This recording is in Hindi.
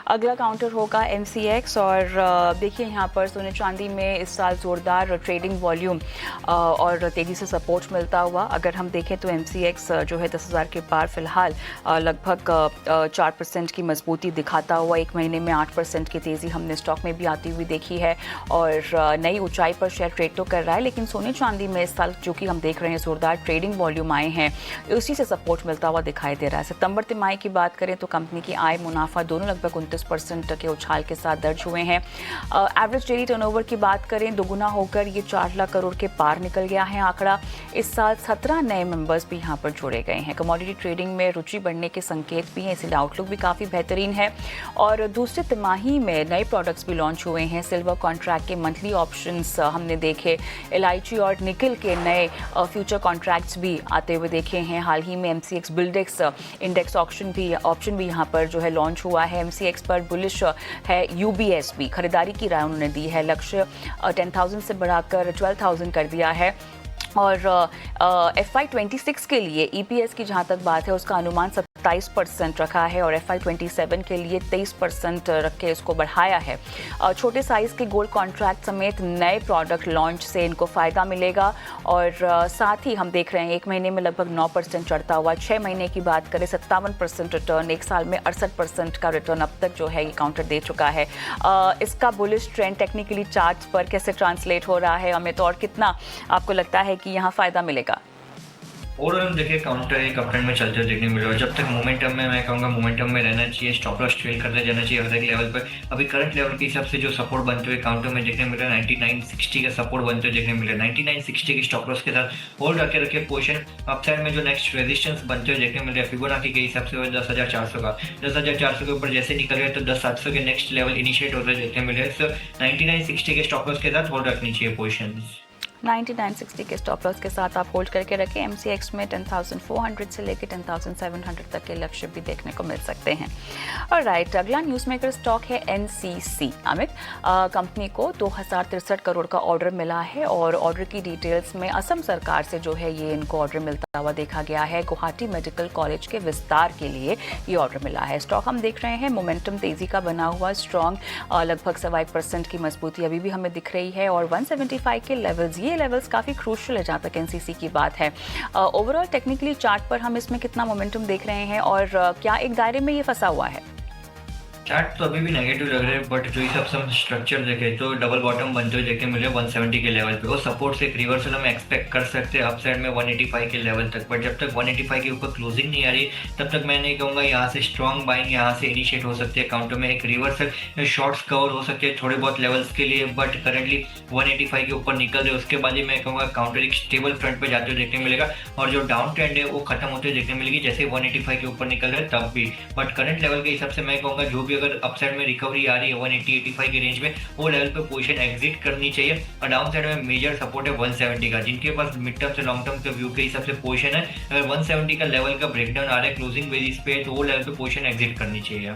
अगला काउंटर होगा MCX और देखिए यहाँ पर सोने चांदी में इस साल ज़ोरदार ट्रेडिंग वॉल्यूम और तेज़ी से सपोर्ट मिलता हुआ अगर हम देखें तो MCX जो है 10,000 के पार फिलहाल लगभग 4% की मजबूती दिखाता हुआ एक महीने में 8% की तेज़ी हमने स्टॉक में भी आती हुई देखी है और नई ऊंचाई पर शेयर ट्रेड तो कर रहा है। लेकिन सोने चांदी में इस साल जो कि हम देख रहे हैं ज़ोरदार ट्रेडिंग वॉल्यूम आए हैं, उसी से सपोर्ट मिलता हुआ दिखाई दे रहा है। सितंबर तिमाही की बात करें तो कंपनी की आय मुनाफा दोनों लगभग 29% के उछाल के साथ दर्ज हुए हैं। एवरेज डेली टर्नओवर की बात करें दोगुना होकर ये 4 लाख करोड़ के पार निकल गया है आंकड़ा। इस साल 17 नए मेंबर्स भी यहाँ पर जोड़े गए हैं। कमोडिटी ट्रेडिंग में रुचि बढ़ने के संकेत भी हैं, इसलिए आउटलुक भी काफ़ी बेहतरीन है और दूसरे तिमाही में नए प्रोडक्ट्स भी लॉन्च हुए हैं। सिल्वर कॉन्ट्रैक्ट के मंथली ऑप्शंस हमने देखे, एलआईची और निकल के नए फ्यूचर कॉन्ट्रैक्ट्स भी आते हुए देखे हैं। हाल ही में MCX बिल्डेक्स इंडेक्स ऑप्शन भी यहाँ पर जो है लॉन्च हुआ है। MCX पर बुलिश है UBS भी, खरीदारी की राय उन्होंने दी है, लक्ष्य 10,000 से बढ़ाकर 12,000 कर दिया है और FY26 के लिए EPS की जहाँ तक बात है उसका अनुमान 27% रखा है और FY27 के लिए 23% रख के इसको बढ़ाया है। छोटे साइज़ के गोल्ड कॉन्ट्रैक्ट समेत नए प्रोडक्ट लॉन्च से इनको फ़ायदा मिलेगा और साथ ही हम देख रहे हैं एक महीने में लगभग 9% चढ़ता हुआ, 6 महीने की बात करें 57% रिटर्न, एक साल में 68% का रिटर्न अब तक जो है ये काउंटर दे चुका है। इसका बुलिश ट्रेंड टेक्निकली चार्ट्स पर कैसे ट्रांसलेट हो रहा है अमित, और कितना आपको लगता है कि यहाँ फ़ायदा मिलेगा? ओवरऑल देखिए काउंटर एक अपट्रेंड में चलते हुए देखने मिल रहा है। जब तक मोमेंटम में, मैं कहूँगा मोमेंटम में रहना चाहिए, स्टॉप लॉस ट्रेल करते जाना चाहिए हर एक लेवल पर। अभी करंट लेवल के हिसाब से जो सपोर्ट बनते हुए काउंटर में देखने मिल रहा है 9960 का सपोर्ट बनते हुए देखने मिल रहा है। 9960 के स्टॉप लॉस के साथ होल्ड रखे पोजीशन। अपसाइड में जो नेक्स्ट रेजिस्टेंस बनते हुए देखने मिल रहा है फिबोनाची के हिसाब से 10,400 का, 10,400 के ऊपर जैसे निकल गए तो 10,700 के नेक्स्ट लेवल इनिशिएट होते देखने मिल रहे हैं। 9960 के स्टॉप लॉस के साथ होल्ड रखनी चाहिए पोजीशन। 9960 के स्टॉप लॉस के साथ आप होल्ड करके रखें। MCX में 10,400 से लेकर 10,700 तक के लक्ष्य भी देखने को मिल सकते हैं। और राइट, अगला न्यूज़ मेकर स्टॉक है NCC। अमित, कंपनी को 2,063 करोड़ का ऑर्डर मिला है और ऑर्डर की डिटेल्स में असम सरकार से जो है ये इनको ऑर्डर मिलता हुआ देखा गया है। गुवाहाटी मेडिकल कॉलेज के विस्तार के लिए ये ऑर्डर मिला है। स्टॉक हम देख रहे हैं मोमेंटम तेज़ी का बना हुआ स्ट्रॉन्ग, लगभग 1.25% की मजबूती अभी भी हमें दिख रही है और 175 के लेवल्स, ये लेवल्स काफ़ी क्रूशियल है जहाँ तक NCC की बात है। ओवरऑल टेक्निकली चार्ट पर हम इसमें कितना मोमेंटम देख रहे हैं और क्या एक दायरे में ये फंसा हुआ है? चार्ट तो अभी भी नेगेटिव लग रहे हैं, बट जो हिसाब से हम स्ट्रक्चर देखे तो डबल बॉटम बनते हुए देखने मिले 170 के लेवल पे, और सपोर्ट से एक रिवर्सल हम एक्सपेक्ट कर सकते हैं अपसाइड में 185 के लेवल तक। बट जब तक 185 के ऊपर क्लोजिंग नहीं आ रही तब तक मैं नहीं कहूँगा यहाँ से स्ट्रॉन्ग बाइंग यहाँ से इनिशिएट हो सकती है। काउंटर में एक रिवर्सल शॉर्ट्स कवर हो सकते हैं थोड़े बहुत लेवल्स के लिए, बट करंटली 185 के ऊपर निकल रहे उसके बाद ही मैं कहूँगा काउंटर एक स्टेबल फ्रंट पे जाते हुए देखने मिलेगा और जो डाउन ट्रेंड है वो खत्म होते हुए देखने मिलेगी जैसे 185 के ऊपर निकल रहे तब भी। बट करंट लेवल के हिसाब से मैं कहूँगा जो भी अगर अपसाइड में रिकवरी आ रही है 180-85 के रेंज में, वो लेवल पे पोजीशन एग्जिट करनी चाहिए। और डाउन साइड में मेजर सपोर्ट है 170 का, जिनके पास मिड टर्म से लॉन्ग टर्म के व्यू के हिसाब से पोजीशन है। अगर 170 का लेवल का ब्रेकडाउन आ रहा है क्लोजिंग बेसिस पे तो वो लेवल पे पोजीशन एग्जिट करनी चाहिए।